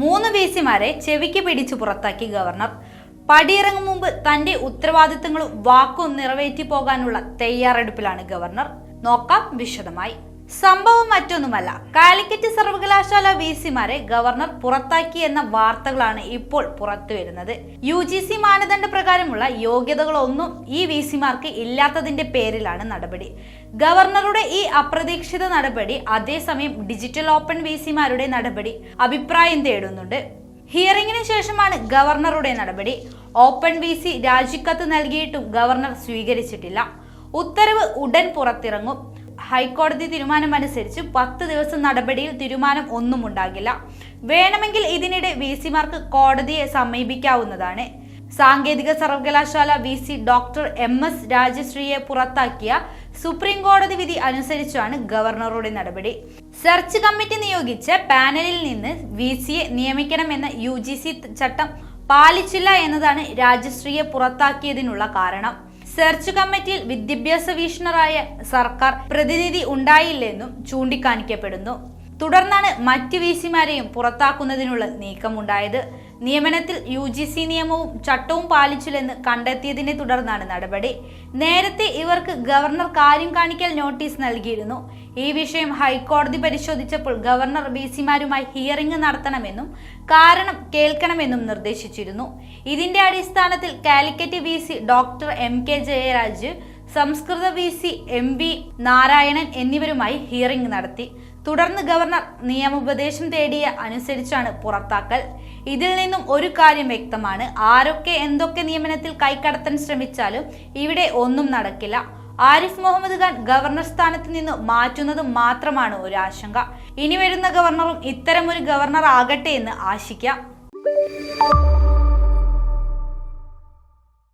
3 വിസിമാരെ ചെവിക്ക് പിടിച്ചു പുറത്താക്കി ഗവർണർ. പടിയിറങ്ങും മുമ്പ് തന്റെ ഉത്തരവാദിത്തങ്ങളും വാക്കും നിറവേറ്റി പോകാനുള്ള തയ്യാറെടുപ്പിലാണ് ഗവർണർ. നോക്കാം വിശദമായി. സംഭവം മറ്റൊന്നുമല്ല, കാലിക്കറ്റ് സർവകലാശാല വിസിമാരെ ഗവർണർ പുറത്താക്കി എന്ന വാർത്തകളാണ് ഇപ്പോൾ പുറത്തു വരുന്നത്. UGC മാനദണ്ഡ പ്രകാരമുള്ള യോഗ്യതകളൊന്നും ഈ വിസിമാർക്ക് ഇല്ലാത്തതിന്റെ പേരിലാണ് നടപടി. ഗവർണറുടെ ഈ അപ്രതീക്ഷിത നടപടി അതേസമയം ഡിജിറ്റൽ ഓപ്പൺ വിസിമാരുടെ നടപടി അഭിപ്രായം തേടുന്നുണ്ട്. ഹിയറിംഗിന് ശേഷമാണ് ഗവർണറുടെ നടപടി. ഓപ്പൺ വിസി രാജിക്കത്ത് നൽകിയിട്ടും ഗവർണർ സ്വീകരിച്ചിട്ടില്ല. ഉത്തരവ് ഉടൻ പുറത്തിറങ്ങും. ഹൈക്കോടതി തീരുമാനമനുസരിച്ച് 10 ദിവസം നടപടിയിൽ തീരുമാനം ഒന്നും ഉണ്ടാകില്ല. വേണമെങ്കിൽ ഇതിനിടെ വിസിമാർക്ക് കോടതിയെ സമീപിക്കാവുന്നതാണ്. സാങ്കേതിക സർവകലാശാല വിസി ഡോക്ടർ MS രാജശ്രീയെ പുറത്താക്കിയ സുപ്രീം കോടതി വിധി അനുസരിച്ചാണ് ഗവർണറുടെ നടപടി. സെർച്ച് കമ്മിറ്റി നിയോഗിച്ച പാനലിൽ നിന്ന് വിസിയെ നിയമിക്കണമെന്ന UGC ചട്ടം പാലിച്ചില്ല എന്നതാണ് രാജശ്രീയെ പുറത്താക്കിയതിനുള്ള കാരണം. സെർച്ച് കമ്മിറ്റിയിൽ വിദ്യാഭ്യാസ വീക്ഷണറായ സർക്കാർ പ്രതിനിധി ഉണ്ടായില്ലെന്നും ചൂണ്ടിക്കാണിക്കപ്പെടുന്നു. തുടർന്നാണ് മറ്റ് വിസിമാരെയും പുറത്താക്കുന്നതിനുള്ള നീക്കമുണ്ടായത്. നിയമനത്തിൽ UGC നിയമവും ചട്ടവും പാലിച്ചില്ലെന്ന് കണ്ടെത്തിയതിനെ തുടർന്നാണ് നടപടി. നേരത്തെ ഇവർക്ക് ഗവർണർ കാര്യം കാണിക്കൽ നോട്ടീസ് നൽകിയിരുന്നു. ഈ വിഷയം ഹൈക്കോടതി പരിശോധിച്ചപ്പോൾ ഗവർണർ വിസിമാരുമായി ഹിയറിംഗ് നടത്തണമെന്നും കാരണം കേൾക്കണമെന്നും നിർദ്ദേശിച്ചിരുന്നു. ഇതിന്റെ അടിസ്ഥാനത്തിൽ Calicut VC doctor MK Jayaraj, സംസ്കൃത വിസി MV നാരായണൻ എന്നിവരുമായി ഹിയറിംഗ് നടത്തി. തുടർന്ന് ഗവർണർ നിയമോപദേശം തേടിയ അനുസരിച്ചാണ് പുറത്താക്കൽ. ഇതിൽ നിന്നും ഒരു കാര്യം വ്യക്തമാണ്, ആരൊക്കെ എന്തൊക്കെ നിയമനത്തിൽ കൈക്കടത്താൻ ശ്രമിച്ചാലും ഇവിടെ ഒന്നും നടക്കില്ല. ആരിഫ് മുഹമ്മദ് ഖാൻ ഗവർണർ സ്ഥാനത്ത് നിന്ന് മാറ്റുന്നത് മാത്രമാണ് ഒരു ആശങ്ക. ഇനി വരുന്ന ഗവർണറും ഇത്തരമൊരു ഗവർണർ ആകട്ടെ എന്ന് ആശിക്കാം.